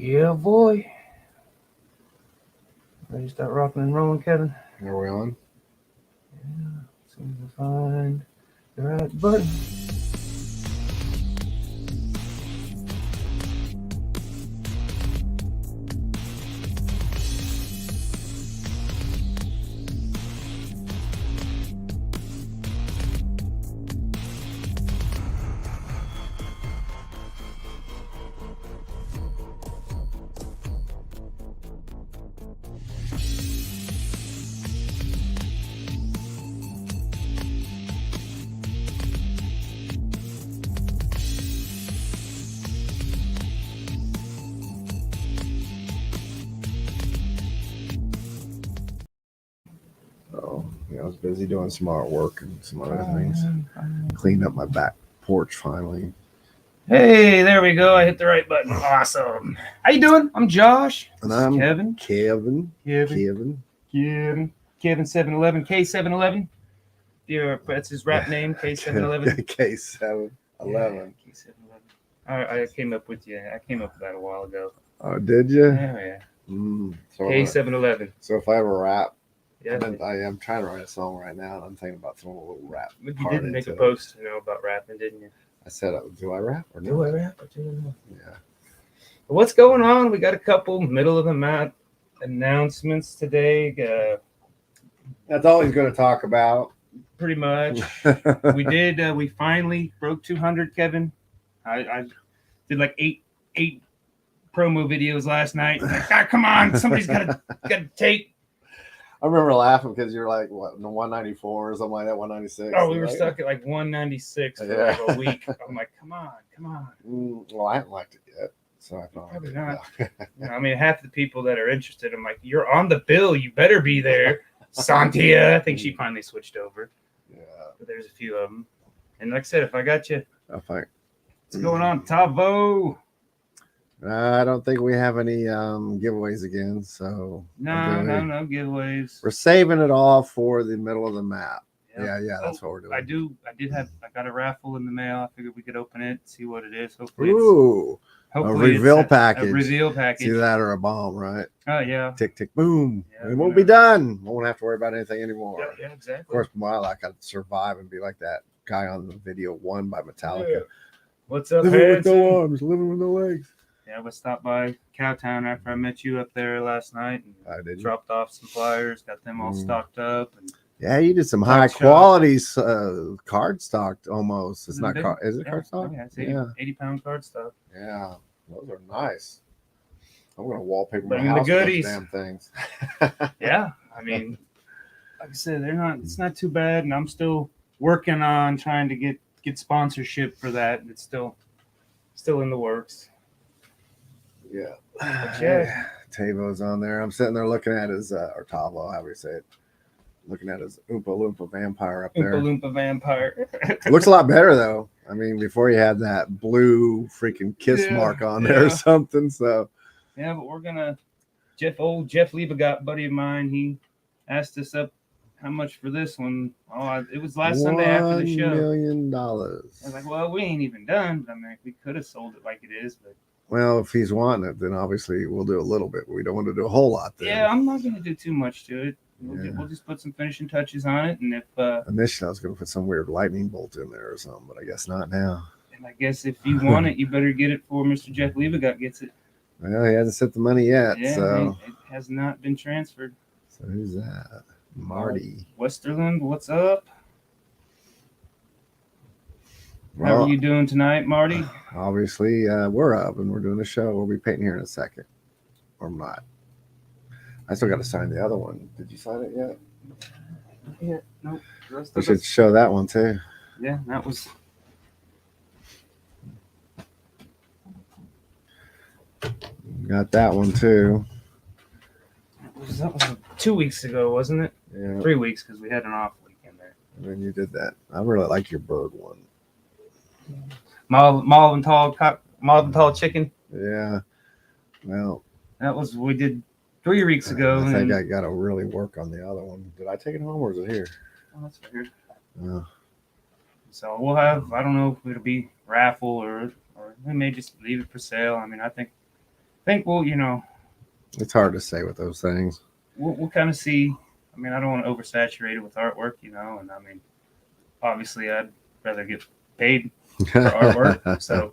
Yeah, boy. Ready to start rocking and rolling, Kevin? Are we on? Yeah. As soon as I find the right button. Oh, yeah, I was busy doing some artwork and some other things. Cleaned up my back porch finally. Hey, there we go. I hit the right button. Awesome. How you doing? I'm Josh. And This is I'm Kevin. Kevin. Kevin 711. K711. That's his rap name. K711. K711. K711. I came up with you. I came up with that a while ago. Oh, did you? Yeah. So K711. So if I ever rap, Yeah. I am trying to write a song right now, and I'm thinking about throwing a little rap. But you did make a into it. post, about rapping, didn't you? I said, do I rap or no? Do I rap or do I not? Yeah. What's going on? We got a couple middle of the mat announcements today. That's all he's going to talk about. Pretty much. We did. We finally broke 200, Kevin. I did like eight promo videos last night. Like, God, come on, somebody's got to tape. I remember laughing because you're like, what, 194 or something like that, 196? Oh, we were stuck at like 196 for like a week. I'm like, come on. Well, I haven't liked it yet, so I thought probably not. I mean, half the people that are interested, I'm like, you're on the bill. You better be there. Santia, I think she finally switched over. Yeah. But there's a few of them. And like I said, if I got you, what's going on, Tavo? I don't think we have any giveaways again, so No giveaways. We're saving it all for the middle of the map. Yep. Yeah, that's what we're doing. I got a raffle in the mail. I figured we could open it, see what it is. Hopefully, a reveal package. A reveal package. See that or a bomb, right? Oh yeah. Tick tick boom. Yeah, it won't be done. Won't have to worry about anything anymore. Yeah, exactly. Of course, while I could survive and be like that guy on the video One by Metallica. Yeah. What's up, Living with no arms, living with no legs. Yeah, we stopped by Cowtown after I met you up there last night. And dropped off some flyers, got them all stocked up. And yeah, you did some high quality card stocked almost. It's not card. Is it card stock? Yeah, it's 80-pound card stock. Yeah, those are nice. I'm gonna wallpaper my house with those damn things. Yeah, I mean, like I said, it's not too bad, and I'm still working on trying to get sponsorship for that. It's still in the works. Yeah. Tavo's on there. I'm sitting there looking at his or Tavo, however you say it. Looking at his Oompa Loompa vampire up there. Oompa Loompa vampire. Looks a lot better though. I mean, before you had that blue freaking kiss mark on there or something. So yeah, but we're gonna Jeff Liebegot, buddy of mine, he asked us up how much for this one. Oh, it was last Sunday after the show. $1 million. I was like, well, we ain't even done. I mean, we could have sold it like it is, but well, if he's wanting it, then obviously we'll do a little bit. We don't want to do a whole lot then. Yeah, I'm not going to do too much to it. We'll just put some finishing touches on it. And if initially I was going to put some weird lightning bolt in there or something, but I guess not now. And I guess if you want it, you better get it before Mr. Jeff Liebegot gets it. Well, he hasn't sent the money yet, so it has not been transferred. So who's that? Marty Westerland, what's up? Well, how are you doing tonight, Marty? Obviously, we're up and we're doing a show. We'll be painting here in a second, or not. I still got to sign the other one. Did you sign it yet? Yeah, nope. We should show that one too. Yeah, that was. Got that one too. That was 2 weeks ago, wasn't it? Yeah. 3 weeks because we had an off weekend there. And then you did that. I really like your bird one. Malvin tall chicken. Yeah. Well, that was we did 3 weeks ago. I think I got to really work on the other one. Did I take it home or is it here? Oh, that's weird. Oh. So we'll have, I don't know if it'll be raffle or we may just leave it for sale. I mean, I think think we'll, you know, It's hard to say with those things. we'll kind of see. I mean, I don't want to oversaturate it with artwork, you know, and I mean, obviously, I'd rather get paid for artwork, so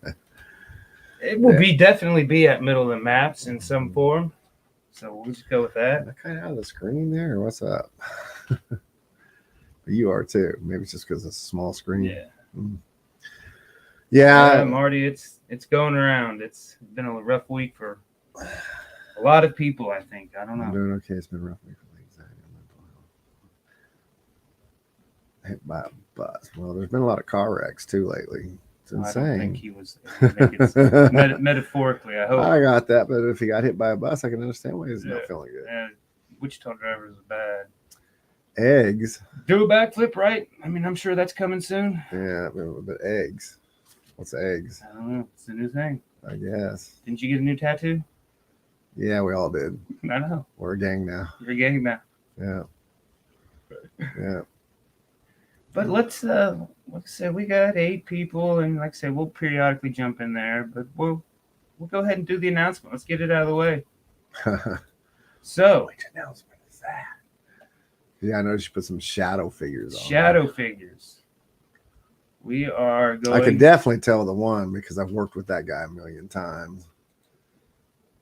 it will definitely be at middle of the maps in some form. So we'll just go with that. Am I kind of out of the screen there, or what's up? You are too. Maybe it's just because it's a small screen. Yeah. Yeah, Marty, it's going around. It's been a rough week for a lot of people, I think. I don't know. I'm doing okay. It's been a rough week for me. Hit by a bus. Well, there's been a lot of car wrecks too lately. It's insane. I don't think he was. I think it's metaphorically, I hope. I got that, but if he got hit by a bus, I can understand why he's not feeling good. Wichita drivers are bad. Eggs. Do a backflip, right? I mean, I'm sure that's coming soon. Yeah, but eggs. What's eggs? I don't know. It's a new thing. I guess. Didn't you get a new tattoo? Yeah, we all did. I know. We're a gang now. You're a gang now. Yeah. Yeah. But let's like I said, we got 8 people, and like I said, we'll periodically jump in there, but we'll go ahead and do the announcement. Let's get it out of the way. So, which announcement is that? Yeah, I noticed you put some shadow figures on. Shadow figures. We are going. I can definitely tell the one because I've worked with that guy a million times.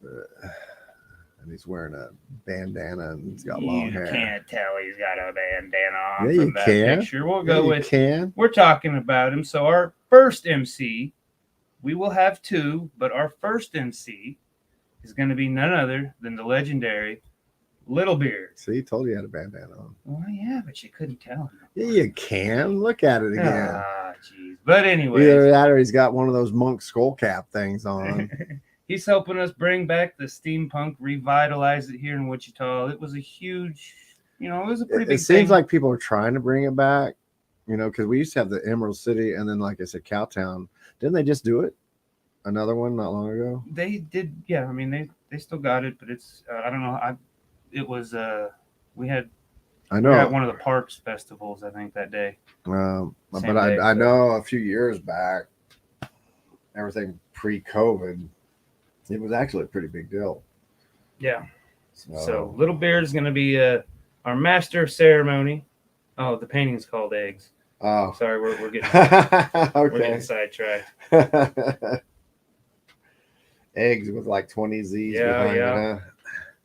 And he's wearing a bandana and he's got long hair. You can't tell he's got a bandana on Yeah, from you that can. picture. We'll go with. Can. We're talking about him. So our first MC, we will have 2, but our first MC is going to be none other than the legendary Little Beard. See, he told you he had a bandana on. Well, yeah, but you couldn't tell him. Yeah, you can. Look at it again. Ah, jeez. But anyway. Either that or he's got one of those monk skull cap things on. He's helping us bring back the steampunk, revitalize it here in Wichita. It was a huge, it was a pretty big thing. It seems like people are trying to bring it back, because we used to have the Emerald City and then, like I said, Cowtown. Didn't they just do it? Another one not long ago? They did, yeah. I mean, they still got it, but it's, I don't know. We had at one of the parks festivals, I think, that day. But I know a few years back, everything pre-COVID, it was actually a pretty big deal. Yeah. So Little Beard is going to be our master of ceremony. Oh, the painting is called Eggs. Oh, sorry, we're getting okay. We're getting sidetracked. Eggs with like 20 Z's. Yeah, yeah. It,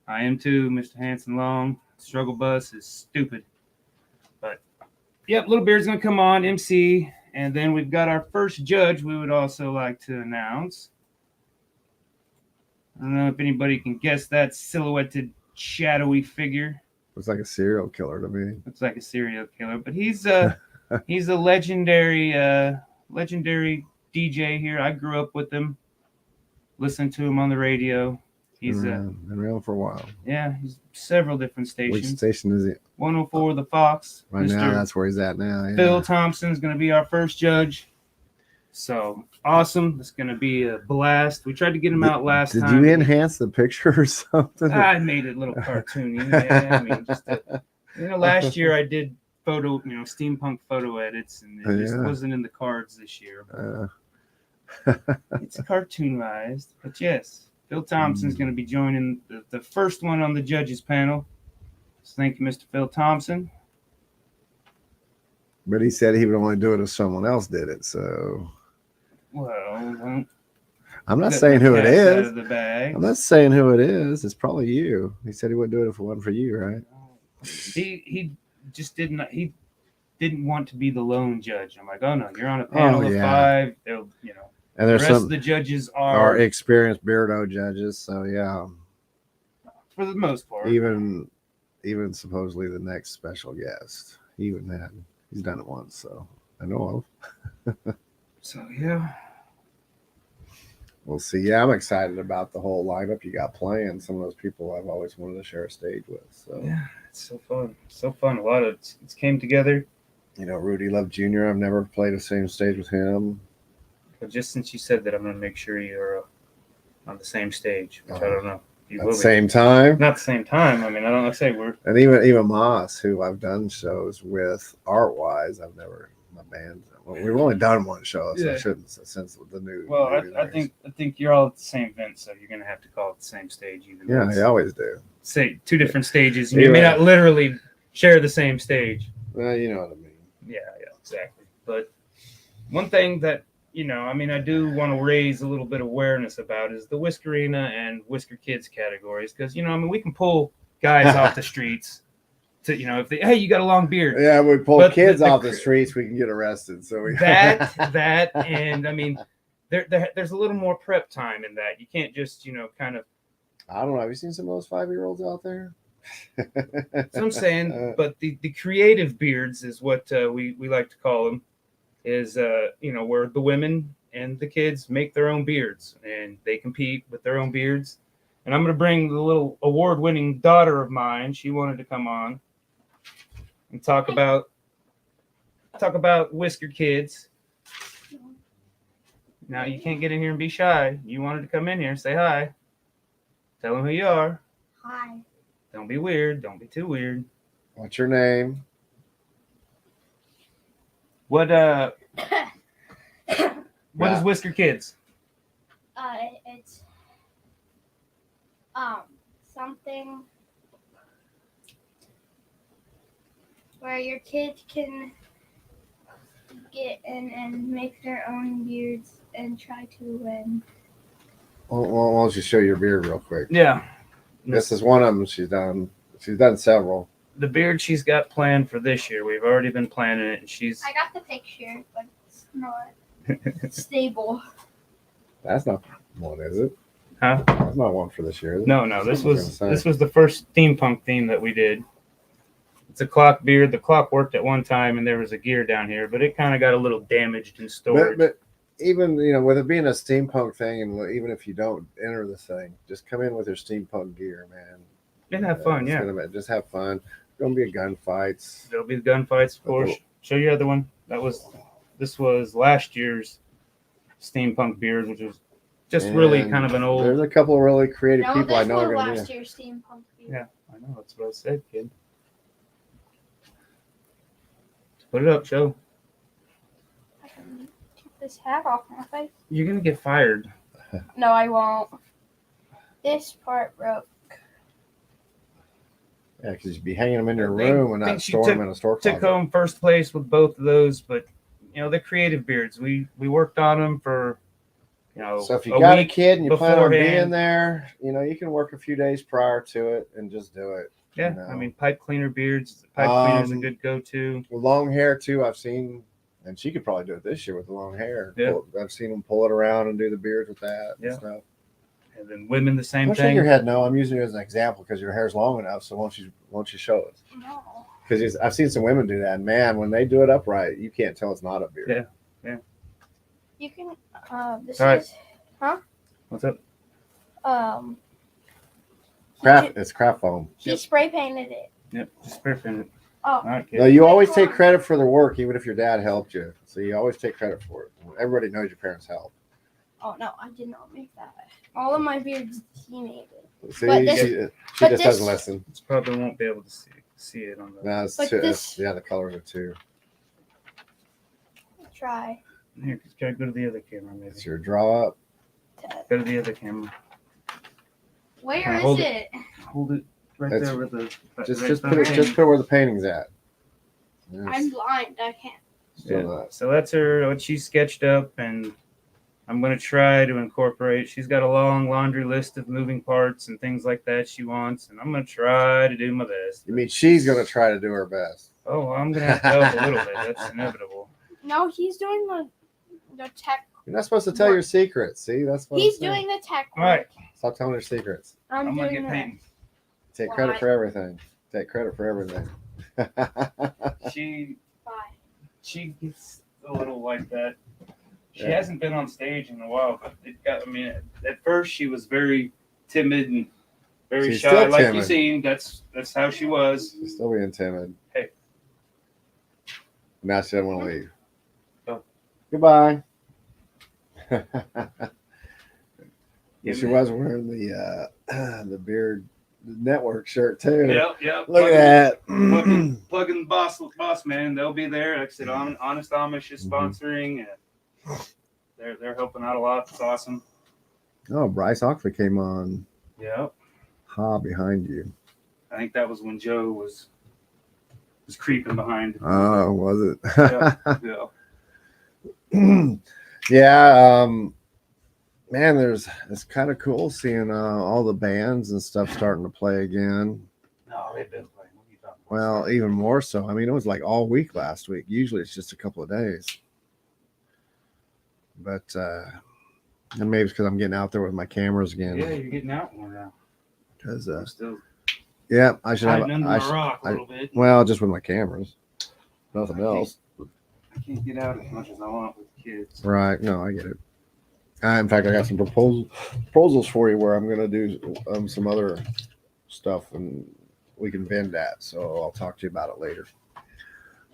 I am too, Mr. Hansen Long. Struggle bus is stupid. But yep, Little Beard's going to come on, MC, and then we've got our first judge we would also like to announce. I don't know if anybody can guess that silhouetted, shadowy figure. Looks like a serial killer to me. Looks like a serial killer, but he's a legendary DJ here. I grew up with him, listened to him on the radio. He's been around for a while. Yeah, he's several different stations. Which station is he? 104 The Fox. Right now, that's where he's at now. Yeah. Phil Thompson's going to be our first judge. So awesome. It's going to be a blast. We tried to get him out last time. Did you enhance the picture or something? I made it a little cartoony. Yeah, I mean, just last year I did steampunk photo edits, and it just wasn't in the cards this year. It's cartoonized. But yes, Phil Thompson's going to be joining the first one on the judges panel. So thank you, Mr. Phil Thompson. But he said he would only do it if someone else did it, so... Well, I'm not saying who it is. I'm not saying who it is. It's probably you. He said he wouldn't do it if it wasn't for you, right? He just didn't. He didn't want to be the lone judge. I'm like, oh no, you're on a panel of 5. And there's the rest of the judges are experienced beardo judges. So yeah, for the most part. Even supposedly the next special guest, he's done it once, so I know of. So yeah. We'll see. Yeah, I'm excited about the whole lineup you got playing. Some of those people I've always wanted to share a stage with. So yeah, it's so fun. So fun. A lot of it came together. Rudy Love Jr., I've never played the same stage with him. But just since you said that, I'm going to make sure you're on the same stage, which I don't know. At the same time? Not the same time. I mean, I don't say we're... And even Moss, who I've done shows with art-wise, I've never my band. Well, we've only done one show, so I Yeah. shouldn't since the new. Well, new I think you're all at the same event, so you're gonna have to call it the same stage, even though Yeah, it's, they always do. say, two different stages, and you may not literally share the same stage. Well, you know what I mean. Yeah, exactly. But one thing that, I mean, I do want to raise a little bit of awareness about is the Whiskerina and Whisker Kids categories, because I mean, we can pull guys off the streets to, if they, hey, you got a long beard. Yeah, we pull But kids the- off the streets, we can get arrested. So we that, and I mean, there's a little more prep time in that. You can't just, kind of. I don't know. Have you seen some of those 5-year-olds out there? So I'm saying, but the creative beards is what we like to call them. Is where the women and the kids make their own beards and they compete with their own beards. And I'm going to bring the little award-winning daughter of mine. She wanted to come on and talk about Whisker Kids. Now you can't get in here and be shy. You wanted to come in here and say hi. Tell them who you are. Hi. Don't be weird. Don't be too weird. What's your name? What is Whisker Kids? It's something where your kids can get in and make their own beards and try to win. Well, why don't you show your beard real quick? Yeah. This is one of them. She's done several. The beard she's got planned for this year. We've already been planning it, and she's. I got the picture, but it's not stable. That's not one, is it? Huh? That's not one for this year, is it? No. This was the first steampunk theme that we did. It's a clock beard. The clock worked at one time, and there was a gear down here, but it kind of got a little damaged in storage. But even with it being a steampunk thing, and even if you don't enter the thing, just come in with your steampunk gear, man. And have fun, yeah. Just have fun. Gonna be gunfights. There'll be gunfights, of course. Show your other one. This was last year's steampunk beard, which was just really kind of an old. There's a couple of really creative No, people I this know was are gonna last be. year's steampunk beard. Yeah, I know. That's what I said, kid. Put it up, show. I can take this hat off my face. You're gonna get fired. No, I won't. This part broke. Yeah, because you'd be hanging them in your They room and not think she store them in a store Took closet. home first place with both of those, but the creative beards. We worked on them for So if you a got a week kid and you plan on being beforehand. there, you can work a few days prior to it and just do it. Yeah, you know. I mean, pipe cleaner beards. Pipe cleaner's a good go-to. With long hair too, I've seen, and she could probably do it this year with the long hair. Yeah. I've seen them pull it around and do the beards with that. Yeah. And stuff. And then women, the same Don't shake thing. your head. No, I'm using you as an example because your hair's long enough. So won't you show us? No. Because I've seen some women do that. And man, when they do it upright, you can't tell it's not a beard. Yeah. You can. This All right. is. What's up? It's craft foam. He Yep. spray painted it. Yep, just spray paint it. Oh. All right, kid. No, you always take credit for the work, even if your dad helped you. So you always take credit for it. Everybody knows your parents helped. Oh no, I did not make that. All of my beards, he made it. See, But this- she but just this- doesn't listen. It's probably won't be able to see it on the. No, it's But too, this- the colors are too. Try. Here, gotta go to the other camera, maybe. It's your draw up. Go to the other camera. Where is Hold it? Hold it right That's- there with the. Just right put it there. just put it where the painting's at. Yes, I'm blind. I can't. still Yeah. not. So that's what she sketched up, and I'm going to try to incorporate. She's got a long laundry list of moving parts and things like that she wants, and I'm going to try to do my best. You mean she's gonna try to do her best? Oh, I'm going to have to help a little bit. That's inevitable. No, he's doing the tech. You're not supposed to tell your secrets. See, that's what He's I'm saying. doing the tech. All right, Stop telling your secrets. I'm I'm going to doing get the. painting. Take Why? credit for everything. Take credit for everything. She Bye. gets a little like that. She Yeah. hasn't been on stage in a while, but I mean, at first she was very timid and very She's shy. still Like timid. you seen, that's how she was. She's still being timid. Hey. Now she doesn't want to leave. Oh. Goodbye. Yeah, She man. was wearing the beard network shirt too. Yep. Look at that. Plugging boss man. They'll be there. Like I said, Honest Amish is sponsoring, and they're helping out a lot. It's awesome. Oh, Bryce Oxley came on. Yep. Ha, behind you. I think that was when Joe was creeping behind. Oh, was it? Yeah. Yeah. Man, it's kind of cool seeing all the bands and stuff starting to play again. No, they've been playing. What are you talking about? Well, even more so. I mean, it was like all week last week. Usually it's just a couple of days. But and maybe it's because I'm getting out there with my cameras again. Yeah, you're getting out more now. Because Still yeah, I should have. hiding under my rock a little bit. Well, just with my cameras, nothing else. I can't get out as much as I want with kids. Right? No, I get it. In fact, I got some proposals for you where I'm going to do some other stuff, and we can vend that. So I'll talk to you about it later.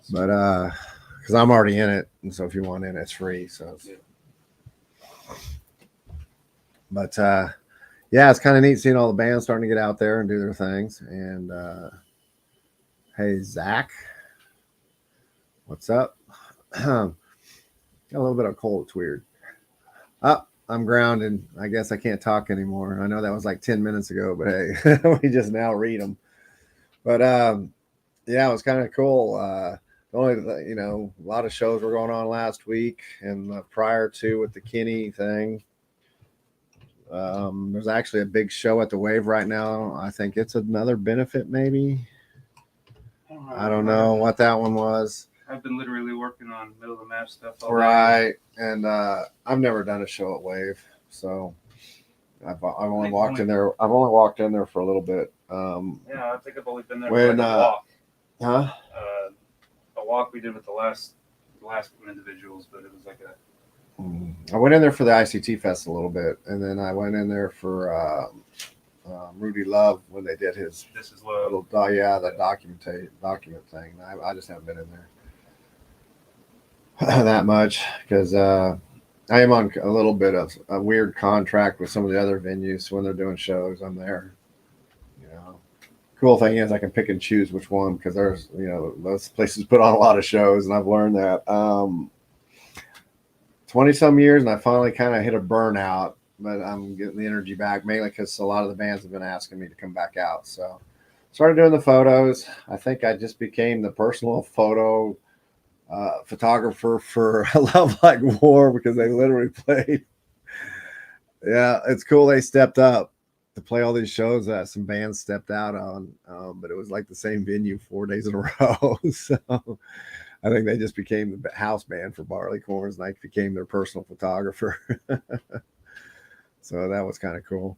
But because I'm already in it, and so if you want in, it's free. So, but yeah, it's kind of neat seeing all the bands starting to get out there and do their things. And hey, Zach, what's up? Got a little bit of cold. It's weird. Oh, I'm grounded. I guess I can't talk anymore. I know that was like 10 minutes ago, but hey, we just now read them. But yeah, it was kind of cool. Only, a lot of shows were going on last week and prior to with the Kinney thing. There's actually a big show at the Wave right now. I think it's another benefit, maybe. I don't know what that one was. I've been literally working on middle of the map stuff. Right, and I've never done a show at Wave, so I've only walked in there. I've only walked in there for a little bit. Yeah, I think I've only been there when for like a walk. Huh? A walk we did with the last individuals, but it was like a. I went in there for the ICT Fest a little bit, and then I went in there for Rudy Love when they did his This is Love. little the document thing. I just haven't been in there that much because I am on a little bit of a weird contract with some of the other venues. So when they're doing shows, I'm there. Cool thing is I can pick and choose which one because there's those places put on a lot of shows, and I've learned that 20 some years, and I finally kind of hit a burnout, but I'm getting the energy back mainly because a lot of the bands have been asking me to come back out. So started doing the photos. I think I just became the personal photo photographer for Love Like War because they literally played. Yeah, it's cool. They stepped up to play all these shows that some bands stepped out on, but it was like the same venue 4 days in a row. So I think they just became the house band for Barleycorns, and I became their personal photographer. So that was kind of cool.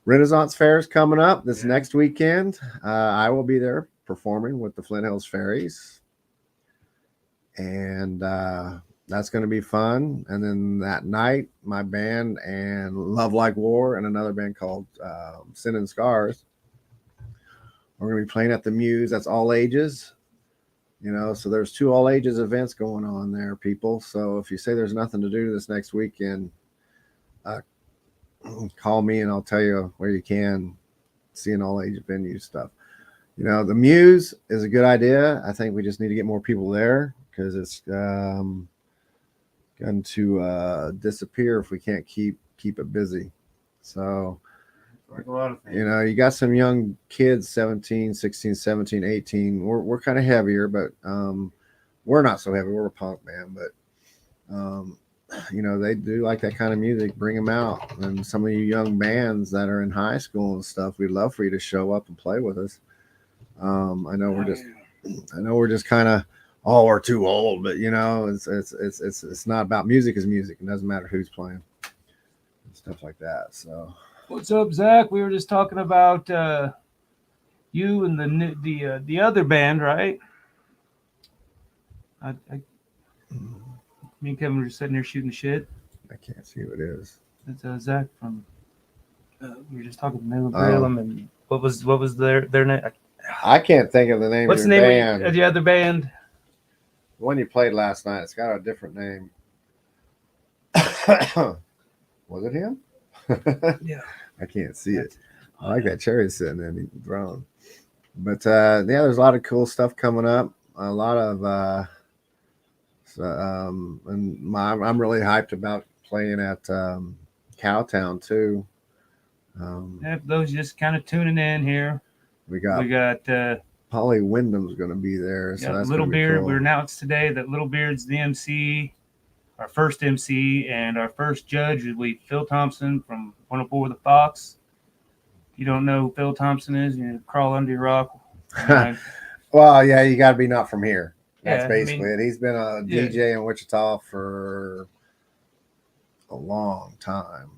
Renaissance Fair is coming up this next weekend. I will be there performing with the Flint Hills Fairies, and that's going to be fun. And then that night, my band and Love Like War and another band called Sin and Scars, we're going to be playing at the Muse. That's all ages, so there's 2 all ages events going on there, people. So if you say there's nothing to do this next weekend, call me and I'll tell you where you can see an all age venue stuff. The Muse is a good idea. I think we just need to get more people there because it's going to disappear if we can't keep it busy. So, like a lot of things. You got some young kids, 17, 16, 17, 18. We're kind of heavier, but we're not so heavy. We're a punk band, but they do like that kind of music. Bring them out. And some of you young bands that are in high school and stuff, we'd love for you to show up and play with us. I know we're just kind of, we're too old, but it's not about music is music. It doesn't matter who's playing and stuff like that. So what's up, Zach? We were just talking about you and the other band, right? Me and Kevin were just sitting there shooting shit. I can't see who it is. It's Zach from. We were just talking to Grillum, and what was their name? I can't think of the name. What's of the your name band. of the other band? The one you played last night. It's got a different name. Was it him? Yeah. I can't see it. I like that cherry sitting in the throne. But yeah, there's a lot of cool stuff coming up. A lot of and I'm really hyped about playing at Cowtown too. If those just kind of tuning in here, We we got got Polly Wyndham's going to be there, so that's Little gonna be Beard. cool. We announced today that Little Beard's the MC, our first MC, and our first judge will be Phil Thompson from 104 The Fox. If you don't know who Phil Thompson is, you crawl under your rock. Well, yeah, you got to be not from here. That's Yeah, basically it. He's been a yeah. DJ in Wichita for a long time.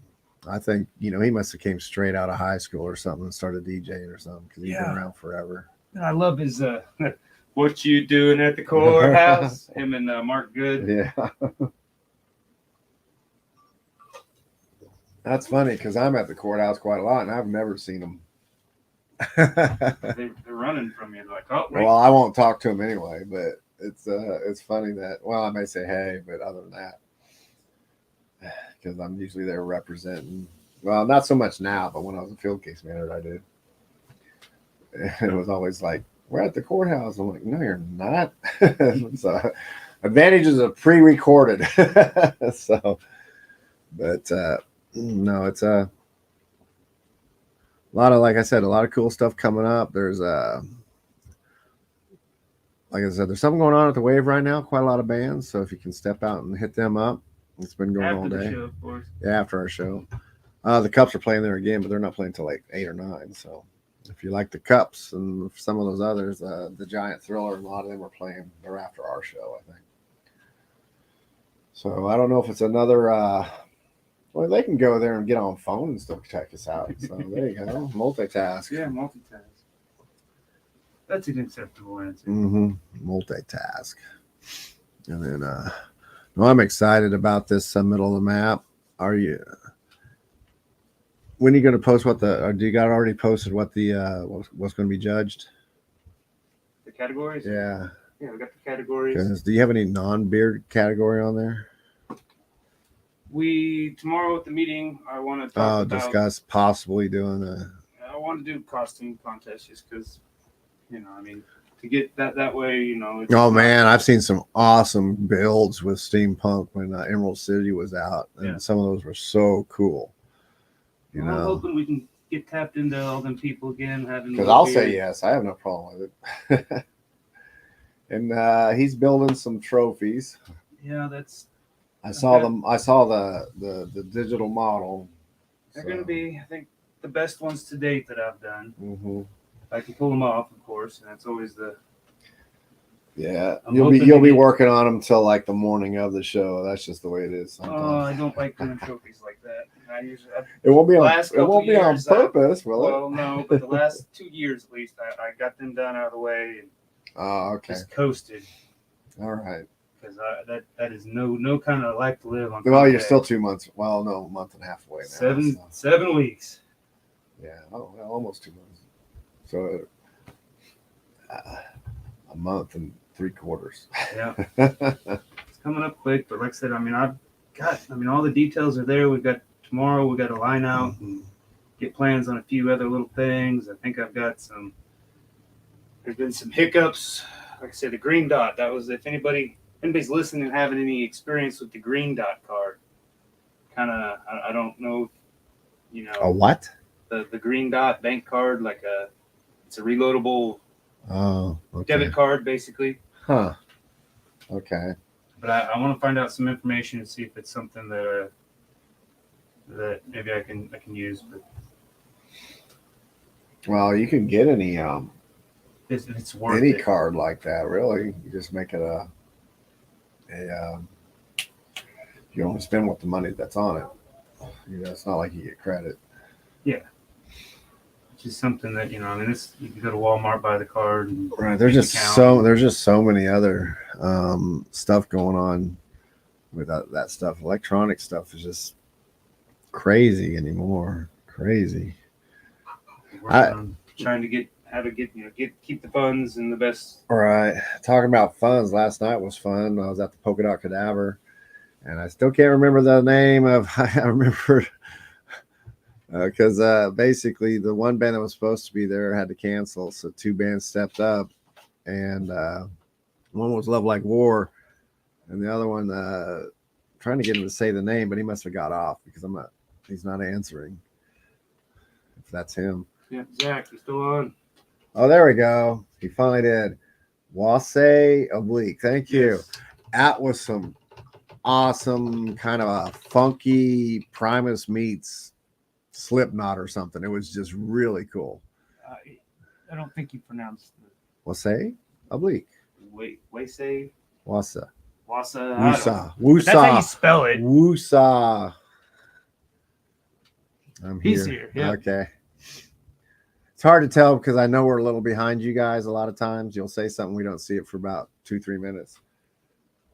I think, he must have came straight out of high school or something and started DJing or something because he's been around forever. I love his "What You Doing at the Courthouse." Him and Mark Good. Yeah. That's funny because I'm at the courthouse quite a lot and I've never seen him. They're running from you. They're like, oh, wait. Well, I won't talk to him anyway, but it's funny that, well, I may say hey, but other than that, because I'm usually there representing. Well, not so much now, but when I was a field case manager, I did. It was always like, we're at the courthouse. I'm like, no, you're not. So, advantages of pre-recorded. So, but no, it's a lot of, like I said, a lot of cool stuff coming up. There's like I said, there's something going on at the Wave right now. Quite a lot of bands. So if you can step out and hit them up, it's been going all day. Show, of course. Yeah, after our show. The Cups are playing there again, but they're not playing until like 8 or 9. So if you like the Cups and some of those others, the Giant Thriller, a lot of them are playing. They're after our show, I think. So I don't know if it's another. Well, they can go there and get on phone and still check us out. So there you go, multitask. Yeah, multitask. That's an acceptable answer. Multitask. And then, no, I'm excited about this middle of the map. Are you? When are you going to post what or do you got already posted what the what's going to be judged? The categories? Yeah. Yeah, we got the categories. Do you have any non-beard category on there? Tomorrow at the meeting, I want to talk about. Discuss possibly doing I want to do costume contest just because, to get that way, man, I've seen some awesome builds with Steampunk when Emerald City was out, and some of those were so cool. I'm hoping we can get tapped into all them people again. Because I'll say yes, I have no problem with it. And he's building some trophies. Yeah, that's. I saw them. I saw the digital model. They're going to be, I think, the best ones to date that I've done. Mm-hmm. I can pull them off, of course, and that's always the. Yeah, you'll be working on them till like the morning of the show. That's just the way it is. Sometimes. Oh, I don't like doing trophies like that. It won't be on purpose, will it? Well, no, but the last 2 years at least, I got them done out of the way and just coasted. All right. Because that is no kind of life to live on. Well, you're still 2 months. Well, no, a month and a half away now. 7 weeks. Yeah, almost 2 months. So a month and 3/4. Yeah, it's coming up quick. But like I said, all the details are there. We've got tomorrow. We got a line out and get plans on a few other little things. I think I've got some. There's been some hiccups. Like I said, the green dot. That was if anybody's listening and having any experience with the green dot card. Kind of, I don't know. A what? The green dot bank card, it's a reloadable. Oh, okay. Debit card, basically. Huh. Okay. But I want to find out some information and see if it's something that maybe I can use. But well, you can get any it's worth any it. card like that. Really, you just make it you only spend what the money that's on it. It's not like you get credit. Yeah. Just something that you can go to Walmart, buy the card. And right. There's just so many other stuff going on with that stuff. Electronic stuff is just crazy anymore. Crazy. I'm trying to keep the funds in the best. All right. Talking about funds, last night was fun. I was at the Polka Dot Cadaver, and I still can't remember the name of. I remember Because basically the one band that was supposed to be there had to cancel, so 2 bands stepped up, and one was Love Like War, and the other one trying to get him to say the name, but he must have got off because he's not answering. If that's him. Yeah, Zach, you still on? Oh, there we go. He finally did. Wase Oblique. Thank you. Yes. That was some awesome kind of a funky Primus meets Slipknot or something. It was just really cool. I don't think you pronounced the Wase Oblique. Say Wasa. Wasa. Wusa. That's how you Wusa. spell it. Wusa. He's here. Yeah. Okay. It's hard to tell because I know we're a little behind you guys a lot of times. You'll say something, we don't see it for about 2-3 minutes.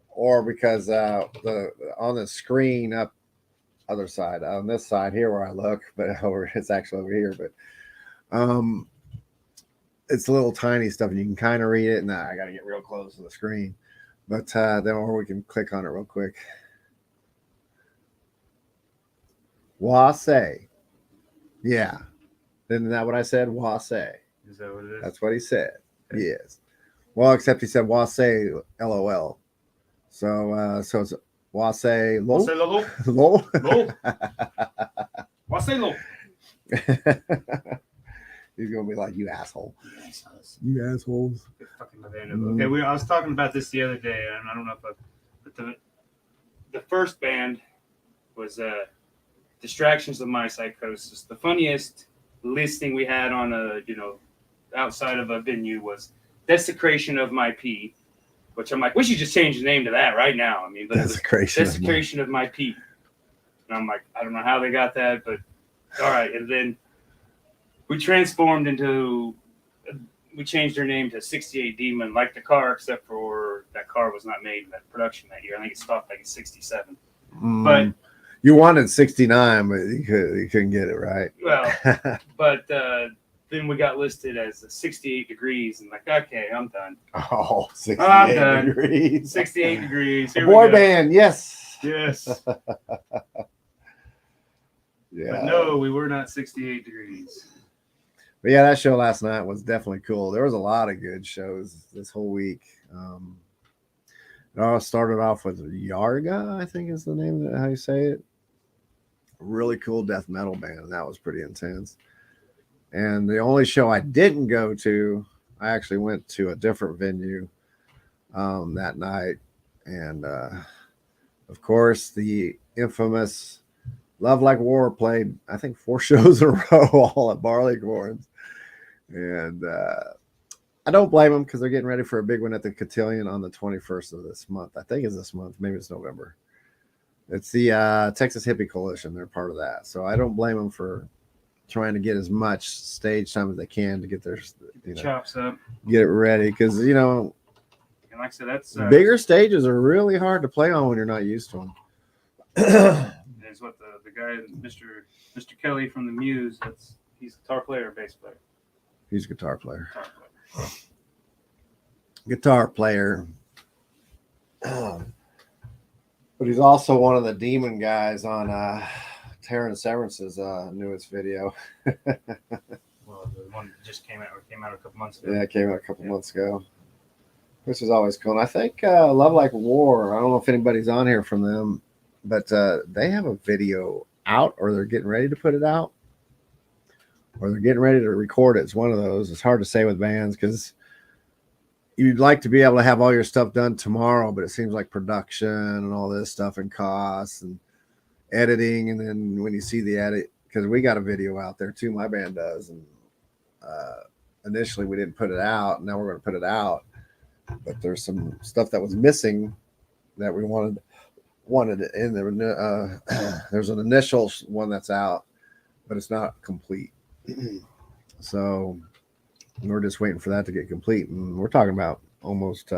Or because on the screen up other side, on this side here where I look, but it's actually over here, but it's a little tiny stuff and you can kind of read it, and I got to get real close to the screen. But then, or we can click on it real quick. Wase. Yeah. Isn't that what I said? Wase. Is that what it is? That's what he said. Okay. Yes. Well, except he said Wase LOL. So it's Wase Lo. Wase Lolo. Lo. Lo. Wase Lo. He's gonna be like, you asshole. You assholes. Fucking okay, I was talking about this the other day, and I don't know if the first band was Distractions of My Psychosis. The funniest listing we had on outside of a venue was Desecration of My Pee, which I'm like, we should just change the name to that right now. I mean, Desecration of My Pee. And I'm like, I don't know how they got that, but all right. And then we transformed into, we changed our name to 68 Demon, like the car, except for that car was not made in that production that year. I think it stopped like at 67. But you wanted 69, but you couldn't get it right. Well, but then we got listed as 68 degrees, and like, okay, I'm done. Oh, 68 I'm done. degrees. 68 degrees. A boy band, yes. Yes. Yeah. But no, we were not 68 degrees. But yeah, that show last night was definitely cool. There was a lot of good shows this whole week. It all started off with Yarga, I think is the name of how you say it. Really cool death metal band, and that was pretty intense. And the only show I didn't go to, I actually went to a different venue that night. And of course, the infamous Love Like War played, I think, 4 shows in a row, all at Barleycorns. And I don't blame them because they're getting ready for a big one at the Cotillion on the 21st of this month. I think it's this month. Maybe it's November. It's the Texas Hippie Coalition. They're part of that. So I don't blame them for trying to get as much stage time as they can to get their chops up, get it ready. Because, and like I said, that's bigger stages are really hard to play on when you're not used to them. Is what the guy, Mr. Kelly from the Muse, he's a guitar player or bass player? He's a guitar player. Guitar player. But he's also one of the demon guys on Terrence Severance's newest video. Well, the one that just came out a couple months ago. Yeah, it came out a couple months ago. Which is always cool. And I think Love Like War, I don't know if anybody's on here from them, but they have a video out, or they're getting ready to put it out, or they're getting ready to record it. It's one of those. It's hard to say with bands because you'd like to be able to have all your stuff done tomorrow, but it seems like production and all this stuff and costs and editing. And then when you see the edit, because we got a video out there too, my band does. And initially we didn't put it out. Now we're going to put it out. But there's some stuff that was missing that we wanted in there. There's an initial one that's out, but it's not complete. So we're just waiting for that to get complete. And we're talking about almost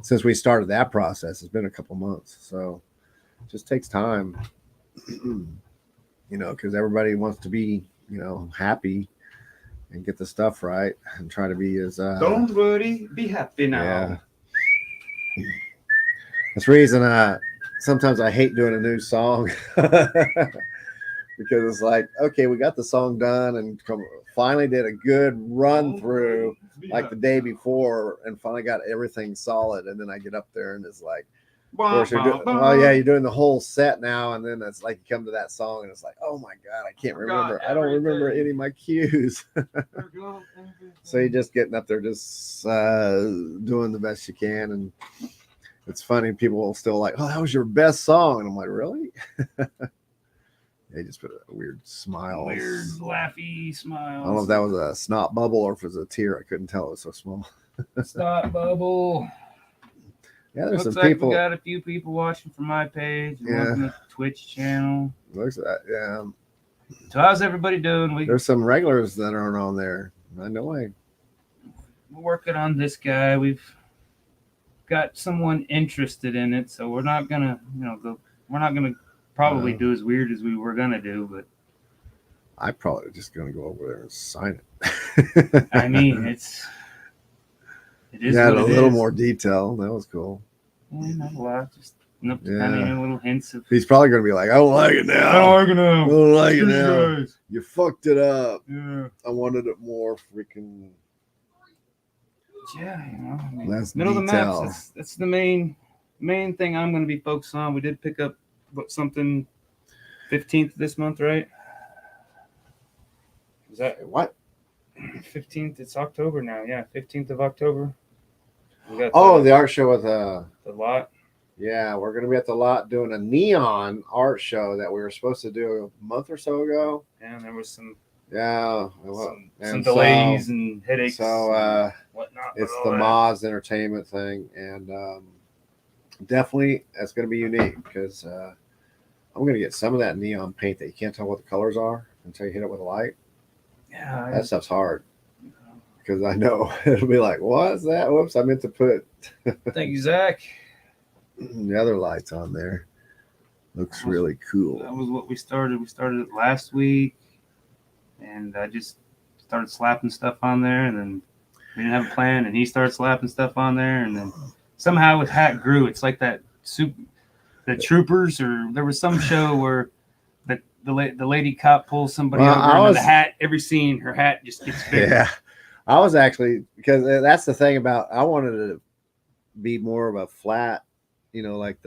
since we started that process, it's been a couple months. So it just takes time, because everybody wants to be, happy and get the stuff right and try to be as don't worry, be happy now. Yeah. That's the reason sometimes I hate doing a new song because it's like, okay, we got the song done and finally did a good run through like the day before and finally got everything solid. And then I get up there and it's like, of course, you're doing the whole set now. And then it's like you come to that song and it's like, oh my God, I can't remember. I don't remember any of my cues. So you're just getting up there, just doing the best you can. And it's funny, people will still like, oh, that was your best song. And I'm like, really? They just put a weird smile. Weird, laughy smile. I don't know if that was a snot bubble or if it was a tear. I couldn't tell. It was so small. Snot bubble. Yeah, there's Looks some like people. we got a few people watching from my page. And Yeah. one from the Twitch channel. Looks like, yeah. So how's everybody doing? There's some regulars that aren't on there. I know. We're working on this guy. We've got someone interested in it, so we're not gonna, we're not gonna probably do as weird as we were gonna do, but I'm probably just gonna go over there and sign it. I mean, it is. Yeah, what a it little is. more detail. That was cool. Yeah, not a lot, just kind Yeah. of little hints of. He's probably gonna be like, I don't like it now. I don't like it now. I don't like it Screw you now. guys. You fucked it up. Yeah. I wanted it more freaking. Yeah, I mean, Less middle of the detail. maps. That's the main thing I'm going to be focused on. We did pick up something 15th this month, right? Is that What? 15th? It's October now. Yeah, 15th of October. We got The art show with the lot. Yeah, we're gonna be at the lot doing a neon art show that we were supposed to do a month or so ago. Yeah, and there was some Yeah, some delays and headaches. So and whatnot. it's but the all that. Moz Entertainment thing, and definitely it's gonna be unique because I'm gonna get some of that neon paint that you can't tell what the colors are until you hit it with a light. Yeah, That stuff's hard because I know it'll be like, what's that? Whoops, I meant to put thank you, Zach. the other lights on there. Looks really cool. That was what we started. We started it last week, and I just started slapping stuff on there, and then we didn't have a plan, and he started slapping stuff on there, and then somehow his hat grew. It's like that the Troopers, or there was some show where the lady cop pulls somebody over, and the hat, every scene, her hat just gets bigger. Yeah, I was actually, because that's the thing about, I wanted it to be more of a flat, like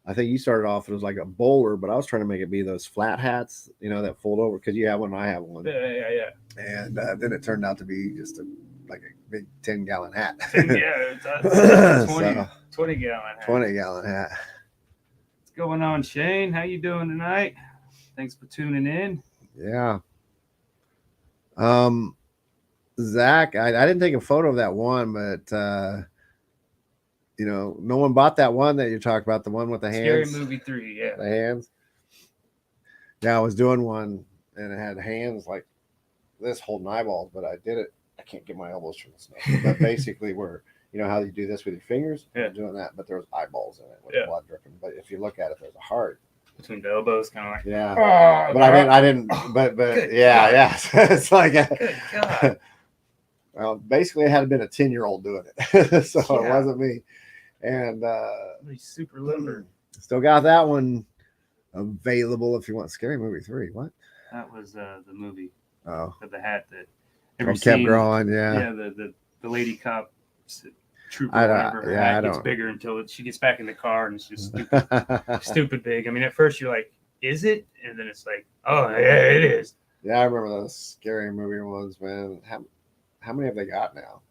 I think you started off, it was like a bowler, but I was trying to make it be those flat hats, that fold over, because you have one, I have one. Yeah. And then it turned out to be just like a big 10-gallon hat. Yeah, it's a 20-gallon hat. 20-gallon hat. What's going on, Shane? How you doing tonight? Thanks for tuning in. Yeah. Zach, I didn't take a photo of that one, but no one bought that one that you're talking about, the one with the Scary hands. Movie 3, yeah. The hands. Yeah, I was doing one and it had hands like this holding eyeballs, but I did it. I can't get my elbows from the snow. But basically, where how you do this with your fingers, Yeah. I'm doing that, but there's eyeballs in it with Yeah. blood dripping. But if you look at it, there's a heart. Between the elbows, kind of like. Yeah. Oh, But I didn't. But Good yeah. It's like Good God. well, basically, it had been a 10-year-old doing it, so it Yeah. wasn't me. And He's super limber. still got that one available if you want. Scary Movie 3. What? That was the movie Oh, with the hat that kept scene- growing. Yeah, the lady cop trooper, I don't- whatever, her yeah, hat I gets don't- bigger until she gets back in the car and it's just stupid big. I mean, at first you're like, is it? And then it's like, oh, yeah, it is. Yeah, I remember those Scary Movie ones, man. How many have they got now?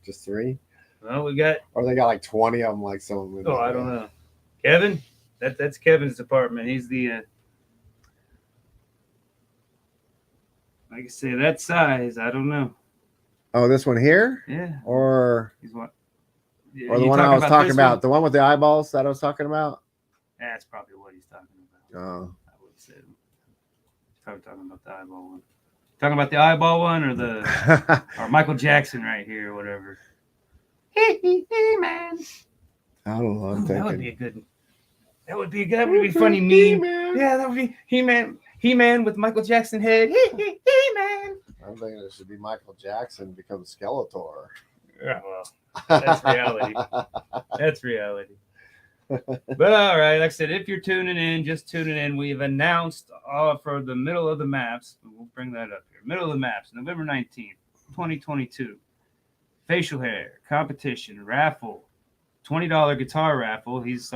Just 3? Well, we got, Or they got like 20 of them, like some of them. I don't know. Kevin? That's Kevin's department. He's the, like I say, that size, I don't know. Oh, this one here? Yeah. Or He's what? the one I was talking about. The one with the eyeballs that I was talking about? That's probably what he's talking about. Oh. I would say. He's probably talking about the eyeball one. Talking about the eyeball one or the or Michael Jackson right here or whatever. Hey, man. I don't know. I'm That would be thinking. a good. That would be a funny meme. Yeah, that would be He-Man with Michael Jackson head. He-Man. I'm thinking it should be Michael Jackson becomes Skeletor. Yeah, well, that's reality. That's reality. But all right, like I said, if you're tuning in, just tuning in, we've announced for the middle of the maps. We'll bring that up here. Middle of the maps, November 19th, 2022. Facial hair competition raffle, $20 guitar raffle. He's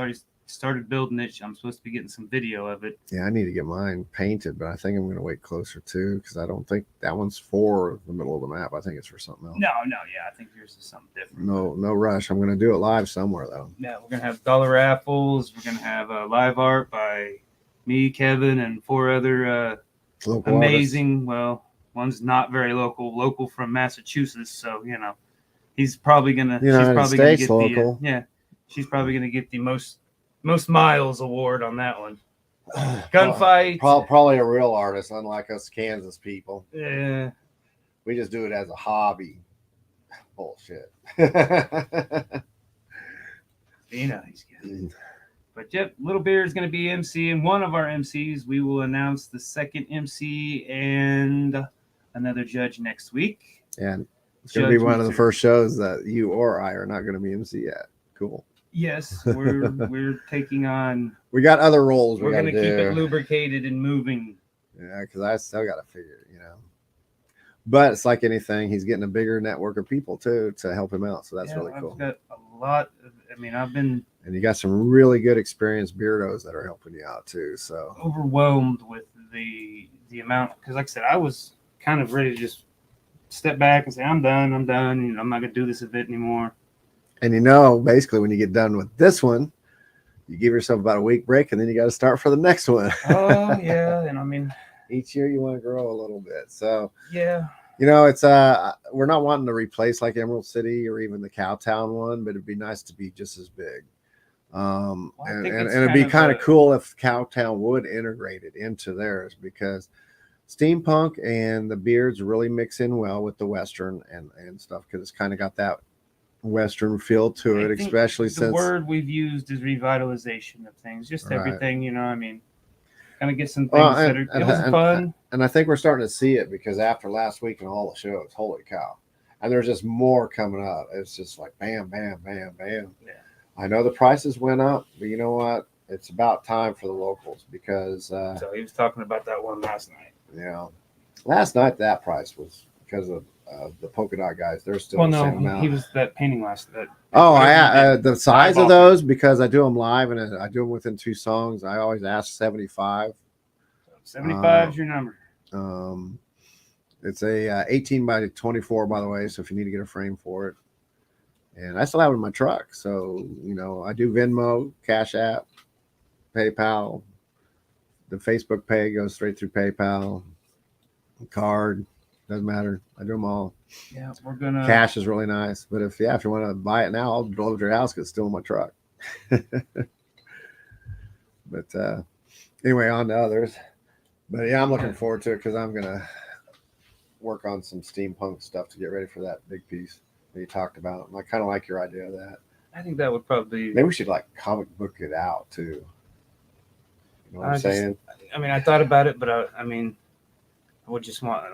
started building it. I'm supposed to be getting some video of it. Yeah, I need to get mine painted, but I think I'm going to wait closer too because I don't think that one's for the middle of the map. I think it's for something else. No, yeah, I think yours is something different. No rush. I'm going to do it live somewhere though. Yeah, we're gonna have dollar raffles. We're gonna have live art by me, Kevin, and 4 other Local amazing. Well, one's not very local from Massachusetts. So he's probably gonna. United she's probably States gonna get local. she's probably gonna get the most miles award on that one. Gunfight. Probably a real artist, unlike us Kansas people. Yeah. We just do it as a hobby. Bullshit. He's good. But yep, Little Bear is going to be MC, and one of our MCs, we will announce the second MC and another judge next week. And it's going to be one of the first shows that you or I are not going to be MC at. Cool. Yes, we're taking on. We got other roles. We're going to keep it lubricated and moving. Yeah, because I still got to figure, But it's like anything, he's getting a bigger network of people too to help him out. So that's really cool. I've got a lot. And you got some really good experienced beardos that are helping you out too. So overwhelmed with the amount, because like I said, I was kind of ready to just step back and say, I'm done. I'm not going to do this event anymore. And basically when you get done with this one, you give yourself about a week break and then you got to start for the next one. Oh yeah. And each year you want to grow a little bit. So yeah. It's we're not wanting to replace like Emerald City or even the Cowtown one, but it'd be nice to be just as big. And it'd be kind of cool if Cowtown would integrate it into theirs, because Steampunk and the Beards really mix in well with the Western and stuff, because it's kind of got that Western feel to it, especially since the word we've used is revitalization of things, just everything, kind of get some things it was fun. And I think we're starting to see it, because after last week and all the shows, holy cow. And there's just more coming up. It's just like bam, bam, bam, bam. Yeah. I know the prices went up, but you know what? It's about time for the locals, because so he was talking about that one last night. Last night that price was because of the polka dot guys. They're still the same amount. He was that painting last night. The size of those, because I do them live and I do them within 2 songs. I always ask 75. 75 is your number. It's a 18 by 24, by the way. So if you need to get a frame for it, and I still have it in my truck. So I do Venmo, Cash App, PayPal. The Facebook pay goes straight through PayPal. Card, doesn't matter. I do them all. Yeah, we're gonna. Cash is really nice, but if you want to buy it now, I'll deliver to your house because it's still in my truck. But anyway, on to others. But yeah, I'm looking forward to it, because I'm gonna work on some steampunk stuff to get ready for that big piece that you talked about. And I kind of like your idea of that. I think that would probably. Maybe we should like comic book it out too. You know what I'm saying? I thought about it, but I would just want,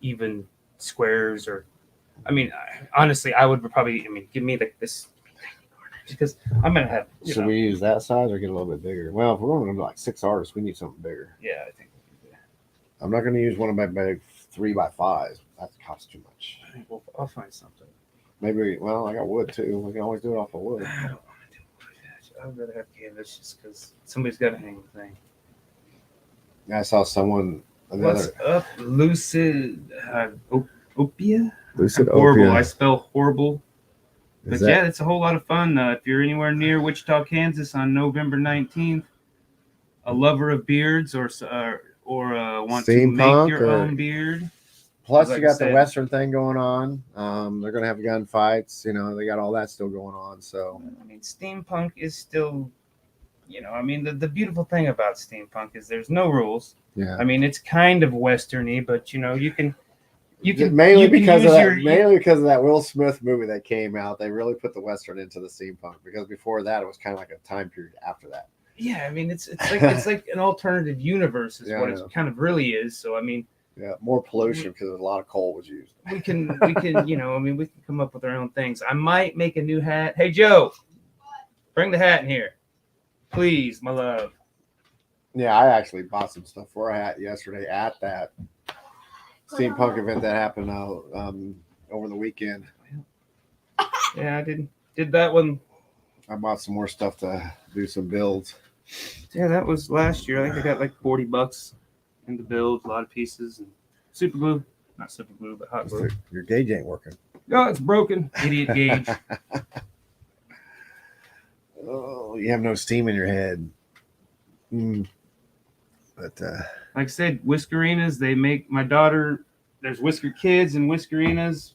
even squares, or, honestly, I would probably, give me this, because I'm going to have. Should we use that size or get a little bit bigger? Well, if we're going to do like 6 artists, we need something bigger. Yeah, I think. I'm not going to use one of my big 3x5s. That costs too much. Well, I'll find something. Maybe, I got wood too. We can always do it off of wood. I don't want to do wood. I'd rather have canvas, just because somebody's got to hang the thing. I saw someone. What's up, Lucid Opia? Lucid horrible. Opia. I spell horrible. But yeah, it's a whole lot of fun. If you're anywhere near Wichita, Kansas on November 19th, a lover of beards or want to make your own beard. Plus, you got the Western thing going on. They're going to have gunfights. They got all that still going on. So, steampunk is still, the beautiful thing about steampunk is there's no rules. Yeah. It's kind of Western-y, but you can mainly because of that Will Smith movie that came out. They really put the Western into the steampunk, because before that it was kind of like a time period after that. Yeah, it's like an alternative universe is what it kind of really is. So yeah, more pollution because a lot of coal was used. We can we can come up with our own things. I might make a new hat. Hey Joe, bring the hat in here. Please, my love. Yeah, I actually bought some stuff for a hat yesterday at that steampunk event that happened over the weekend. Yeah, I did that one. I bought some more stuff to do some builds. Yeah, that was last year. I think I got like $40 in the build, a lot of pieces, and super glue. Not super glue, but hot glue. Your gauge ain't working. Oh, it's broken. Idiot gauge. Oh, you have no steam in your head. But Like I said, Whiskerinas, they make my daughter. There's Whisker Kids and Whiskerinas.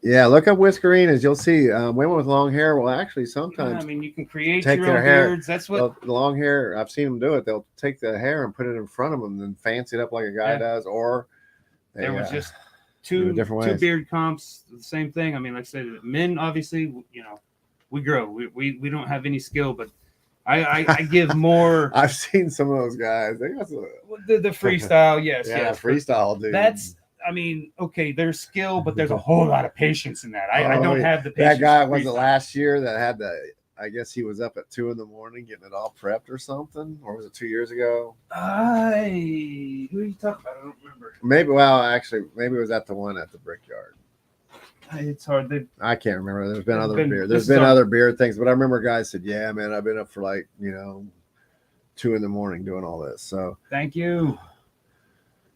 yeah, look up Whiskerinas. You'll see women with long hair will actually sometimes Yeah, I mean, you can create take your their own hair. beards. That's what. The long hair, I've seen them do it. They'll take the hair and put it in front of them and then fancy it up like a guy does. Or There was just do it two different two ways. beard comps, the same thing. I mean, like I said, men obviously, we grow. We don't have any skill, but I give more. I've seen some of those guys. They got some, The freestyle, yes, yeah, yes. freestyle, dude. That's, I mean, okay, there's skill, but there's a whole lot of patience in that. I Oh, don't have the patience. that guy for was it freestyle. last year that had the. I guess he was up at 2 a.m. getting it all prepped or something, or was it 2 years ago? Who are you talking about? I don't remember. Maybe. Well, actually, maybe it was at the one at the Brickyard. It's hard. I can't remember. There's been There's other been- beer. this There's is been our- other beer things, but I remember guys said, "Yeah, man, I've been up for like 2 a.m. doing all this." So Thank you.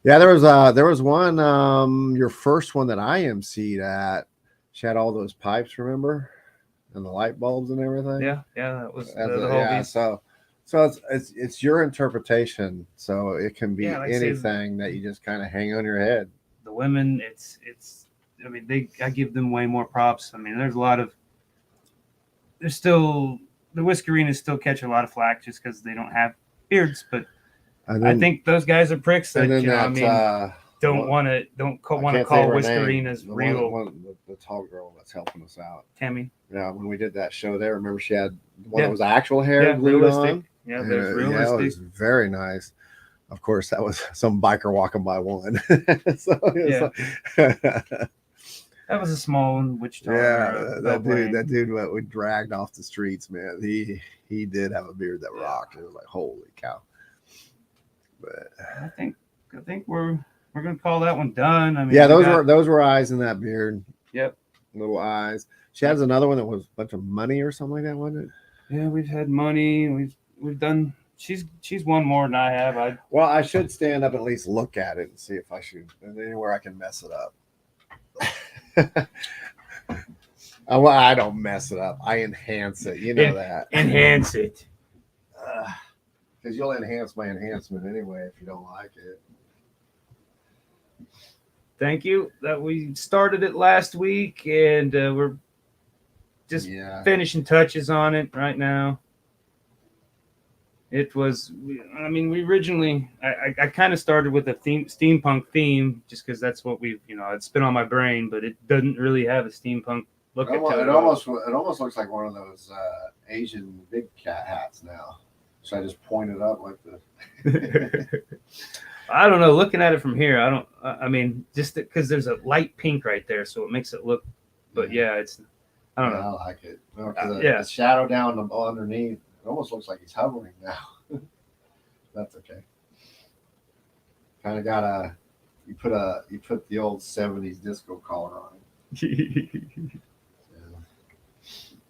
yeah, there was one your first one that I emceed at. She had all those pipes, remember, and the light bulbs and everything. Yeah, that was As the a- whole yeah. piece. So it's your interpretation. So it can be Yeah, like I said- anything that you just kind of hang on your head. The women, it's. I mean, I give them way more props. I mean, there's still the Whiskerinas still catch a lot of flack just because they don't have beards, but And I think those guys are pricks that and then I mean, don't what- want to I call can't think of her Whiskerinas name. real. The tall girl that's helping us out. Tammy. Yeah, when we did that show there, remember she had one Yeah. that was actual hair Yeah, glued realistic. on. Yeah, there's Yeah, it realistic. was very nice. Of course, that was some biker walking by one. So it was like- That was a small one, Wichita. yeah, that dude what we dragged off the streets, man. He did have a beard that rocked. It was like, holy cow. But I think we're gonna call that one done. I mean, yeah, we those were eyes in that beard. Yep. Little eyes. She has another one that was a bunch of money or something like that, wasn't it? Yeah, we've had money. We've done. She's won more than I have. Well, I should stand up and at least look at it and see if I should. And anywhere I can mess it up. Well, I don't mess it up. I enhance it. You know that. enhance it. Because you'll enhance my enhancement anyway if you don't like it. Thank you. That we started it last week, and we're just finishing touches on it right now. It was, I mean, we originally, I kind of started with a steampunk theme, just because that's what it's been on my brain, but it doesn't really have a steampunk look to it. It almost looks like one of those Asian big cat hats now. Should I just point it up like the? I don't know. Looking at it from here, I mean, just because there's a light pink right there, so it makes it look. But yeah, I don't know. I like it. Yeah. The shadow down underneath. It almost looks like he's hovering now. That's okay. Kind of got you put the old 70s disco collar on it.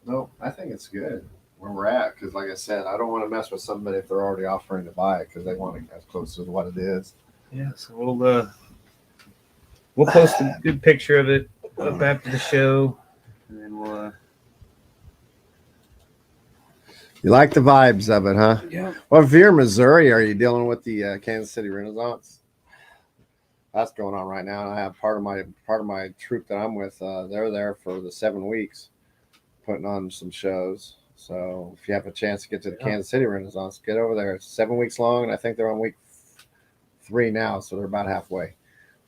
No, I think it's good where we're at because, like I said, I don't want to mess with somebody if they're already offering to buy it because they want it as close to what it is. Yeah, so we'll post a good picture of it up after the show, and then we'll. You like the vibes of it, huh? Yeah. Well, if you're in Missouri, are you dealing with the Kansas City Renaissance? That's going on right now. And I have part of my troop that I'm with. They're there for the 7 weeks, putting on some shows. So if you have a chance to get to the Kansas City Renaissance, get over there. It's 7 weeks long, and I think they're on week 3 now, so they're about halfway.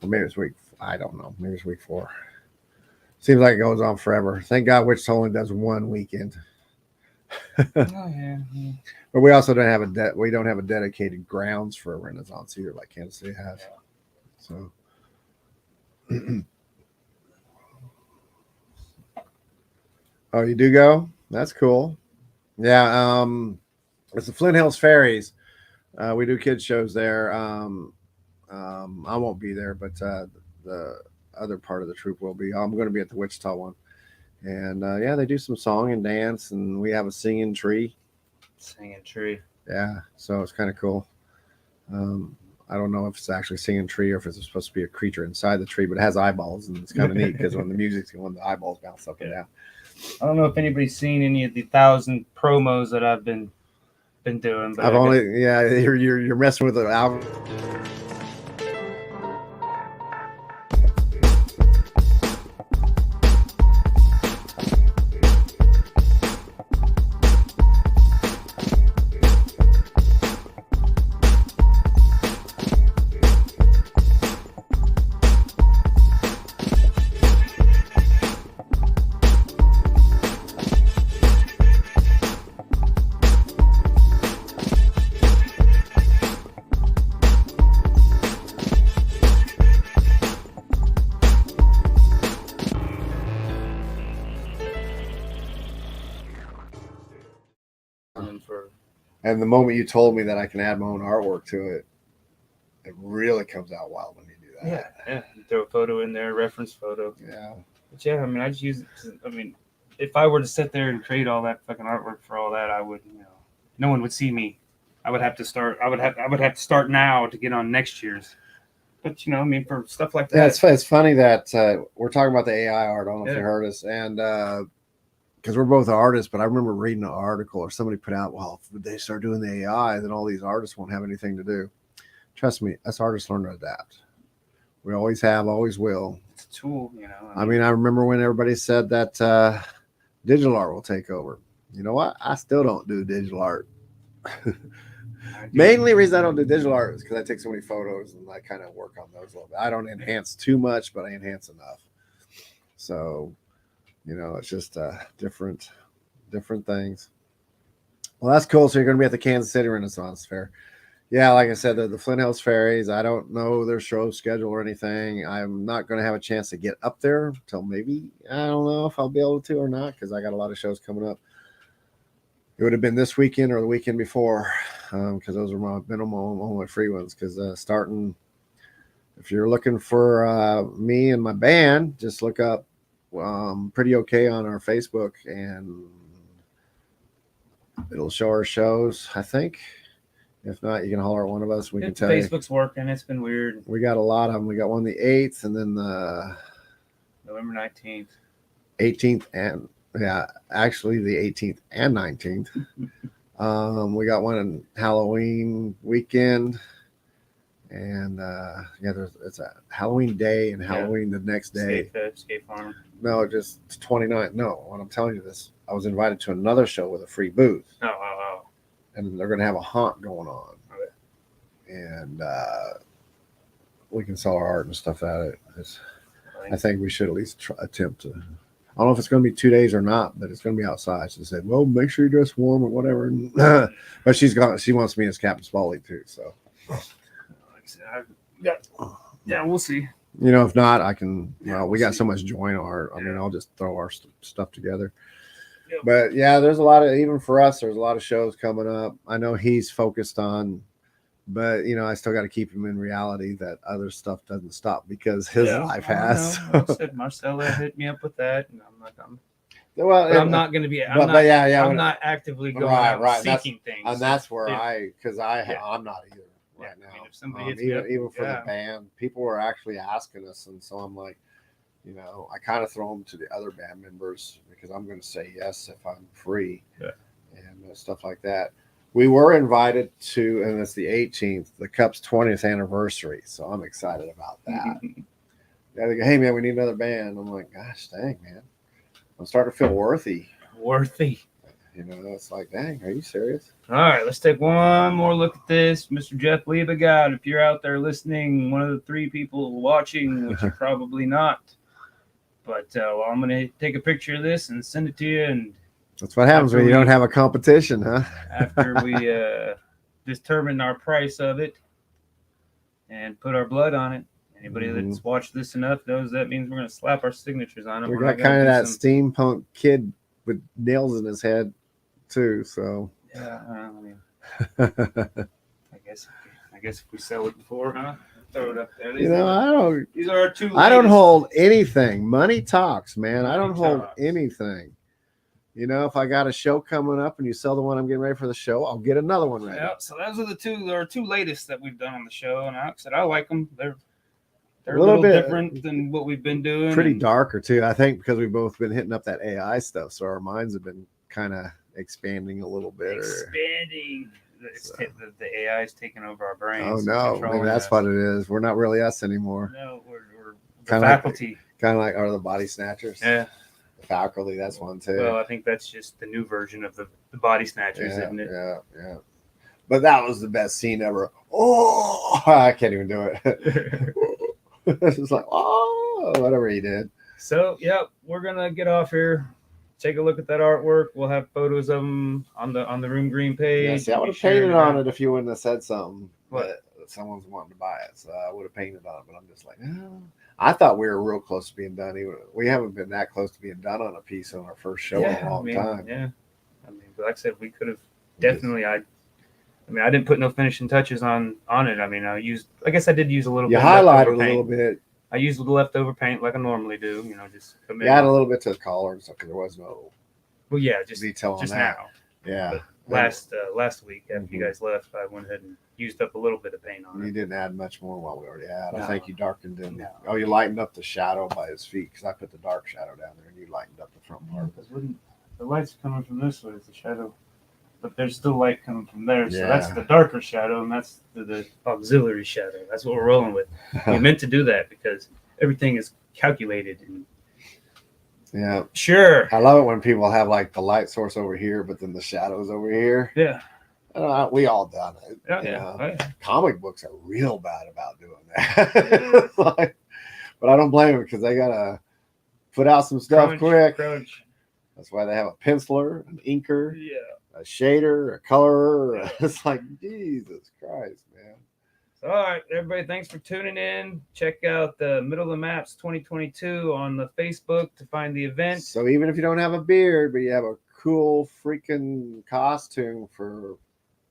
Or maybe it's I don't know. Maybe it's week 4. Seems like it goes on forever. Thank God Wichita only does 1 weekend. Oh yeah. But we also don't have a dedicated grounds for a Renaissance either, like Kansas City has. So, oh, you do go? That's cool. Yeah. It's the Flint Hills Fairies. We do kids shows there. I won't be there, but the other part of the troop will be. I'm going to be at the Wichita one. And yeah, they do some song and dance, and we have a singing tree. Singing tree. Yeah, so it's kind of cool. I don't know if it's actually a singing tree or if it's supposed to be a creature inside the tree, but it has eyeballs, and it's kind of neat because when the music's going, the eyeballs bounce up and down. I don't know if anybody's seen any of the 1,000 promos that I've been doing, but I've only, yeah, you're messing with the algorithm. And the moment you told me that I can add my own artwork to it, it really comes out wild when you do that. Yeah. You throw a photo in there, reference photo. Yeah. But yeah, I mean, I just use it. I mean, if I were to sit there and create all that fucking artwork for all that, I would, no one would see me. I would have to start. I would have to start now to get on next year's. But I mean, for stuff like that. Yeah, it's funny that we're talking about the AI art. I don't know if you heard us, and because we're both artists, but I remember reading an article or somebody put out, well, if they start doing the AI, then all these artists won't have anything to do. Trust me, us artists learn to adapt. We always have, always will. It's a tool, I mean, I remember when everybody said that digital art will take over. You know what? I still don't do digital art. Mainly reason I don't do digital art is because I take so many photos and I kind of work on those a little bit. I don't enhance too much, but I enhance enough. So, it's just different things. Well, that's cool. So you're going to be at the Kansas City Renaissance Fair. Yeah, like I said, the Flint Hills Fairies. I don't know their show schedule or anything. I'm not going to have a chance to get up there until maybe, I don't know if I'll be able to or not, because I got a lot of shows coming up. It would have been this weekend or the weekend before, because those are my only free ones. Because starting, if you're looking for me and my band, just look up Pretty Okay on our Facebook, and it'll show our shows, I think. If not, you can holler at one of us. We can tell you. Facebook's working. It's been weird. We got a lot of them. We got one the 8th, and then the November 19th. 18th, and actually the 18th and 19th. We got one in Halloween weekend, and it's a Halloween day and Halloween the next day. Skate Farm. No, just 29th. No, when I'm telling you this, I was invited to another show with a free booth. Oh. And they're going to have a haunt going on. Okay. And we can sell our art and stuff at it. I think we should at least attempt to. I don't know if it's going to be 2 days or not, but it's going to be outside. She said, well, make sure you dress warm or whatever. But she wants me as Captain Spaulding too. So, yeah, we'll see. If not, I can. We got so much joint art. I mean, I'll just throw our stuff together. Yep. But yeah, there's a lot of, even for us, there's a lot of shows coming up. I know he's focused on, but I still got to keep him in reality that other stuff doesn't stop because his life has. I said Marcella hit me up with that, and I'm like, I'm not going to be. I'm not actively going out seeking things. And that's where I'm not either right now. I mean, if somebody even for the band, people were actually asking us, and so I'm like, I kind of throw them to the other band members because I'm going to say yes if I'm free, and stuff like that. We were invited to, and it's the 18th, the Cup's 20th anniversary, so I'm excited about that. They go, hey man, we need another band. I'm like, gosh dang, man, I'm starting to feel worthy. It's like, dang, are you serious? All right, let's take one more look at this. Mr. Jeff Liebegard, if you're out there listening, one of the 3 people watching, which you're probably not. But I'm going to take a picture of this and send it to you. And that's what happens when you don't have a competition, huh? After we determine our price of it and put our blood on it. Anybody that's watched this enough knows that means we're going to slap our signatures on it. We got kind of that steampunk kid with nails in his head, too. So Yeah, I mean, I guess if we sell it before, huh? Throw it up there. You know, These are our two. I don't latest- hold anything. Money talks, man. I Money don't hold talks. anything. You know, if I got a show coming up and you sell the one I'm getting ready for the show, I'll get another one ready. Yeah, so those are the two. There are two latest that we've done on the show, and I said I like them. They're a little little bit different than what we've been doing. Pretty and- darker too, I think, because we've both been hitting up that AI stuff, so our minds have been kind of expanding a a bit. Expanding. The AI is taking over our brains. Oh and no, maybe controlling that's us. what it is. We're not really us anymore. No, we're the Kinda like- faculty. Kind of like are the body snatchers. Yeah. The faculty, that's one too. Well, I think that's just the new version of the body snatchers, yeah, isn't it? yeah. But that was the best scene ever. Oh, I can't even do it. It's just like, oh, whatever he did. So, yeah, we're gonna get off here. Take a look at that artwork. We'll have photos of them on the Room Green page. Yeah, see, I We'll would be have sharing painted on out. it if you wouldn't have said something. What? That someone's wanting to buy it, so I would have painted on it. But I'm just like, oh. I thought we were real close to being done. We haven't been that close to being done on a piece on our first show in a long time. Yeah, I mean, but like I said, we could have definitely. I didn't put no finishing touches on it. I mean, I guess I did use a little. You bit of leftover highlighted a little bit. I used the leftover paint like I normally do. You know, just come in. You add a little bit to the collar and stuff because there was no Well, yeah, just detail on just that. now. Yeah. Last week after you Mhm. guys left, I went ahead and used up a little bit of paint on You it. didn't add much more than what we already had. I No. think you darkened in. No. Oh, you lightened up the shadow by his feet because I put the dark shadow down there and you lightened up the front part. Because the light's coming from this way, it's the shadow, but there's still light coming from there. So that's Yeah. the darker shadow, and that's the auxiliary shadow. That's what we're rolling with. We meant to do that because everything is calculated. And Yeah. sure. I love it when people have like the light source over here, but then the shadows over here. Yeah. We all done it. Yeah. you Yeah. know. Oh, yeah. Comic books are real bad about doing that. Like, but I don't blame them because they gotta put out some stuff quick. Crunch. That's why they have a penciler, an inker, Yeah. a shader, a colorer. It's like Jesus Christ, man. So, all right, everybody, thanks for tuning in. Check out the Middle of the Maps 2022 on the Facebook to find the event. So even if you don't have a beard, but you have a cool freaking costume for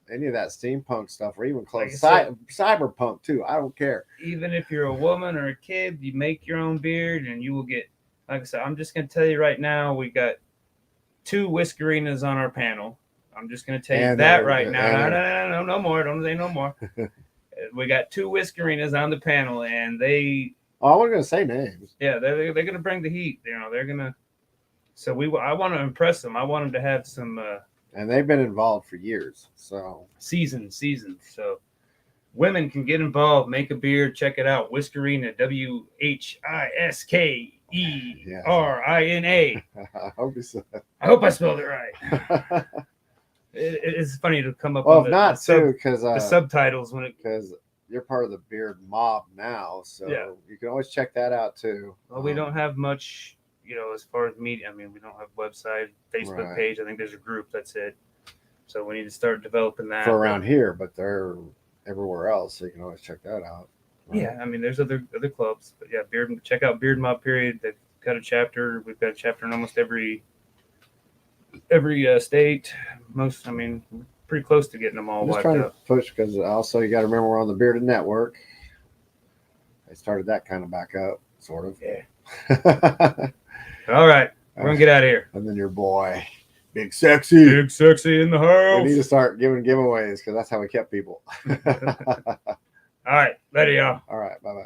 any of that steampunk stuff, or even close Like I said- cyberpunk too, I don't care. Even if you're a woman or a kid, you make your own beard and you will get, like I said, I'm just going to tell you right now, we got 2 Whiskerinas on our panel. I'm just going to tell you And that they're- right now. and No more. Don't say no more. We got 2 Whiskerinas on the panel, and they, Oh, I wasn't gonna say names. yeah, they're going to bring the heat. You know, they're going to. So I want to impress them. I want them to have some And they've been involved for years. So seasons. So women can get involved, make a beard, check it out. Whiskerina, WHISKERINA. I hope it's I hope I spelled it right. It's funny to come up well, with if not too, because the subtitles when it. because you're part of the beard mob now, so Yeah. you can always check that out too. Well, we don't have much, you know, as far as media. I mean, we don't have a website, Facebook Right. page. I think there's a group. That's it. So we need to start developing that for around here, but they're everywhere else, so you can always check that out. Yeah, I mean, there's other clubs, but yeah, check out Beard Mob Period. They've got a chapter. We've got a chapter in almost every state. Most, I mean, we're pretty close to getting them all I'm just wiped trying out. to push because also you got to remember we're on the Bearded Network. They started that kind of back up, sort of. Yeah. All right, we're gonna get out of here. And then your boy, Big Sexy. Big Sexy in the We need to house. start giving giveaways because that's how we kept people. All right, later, y'all. All right, bye bye.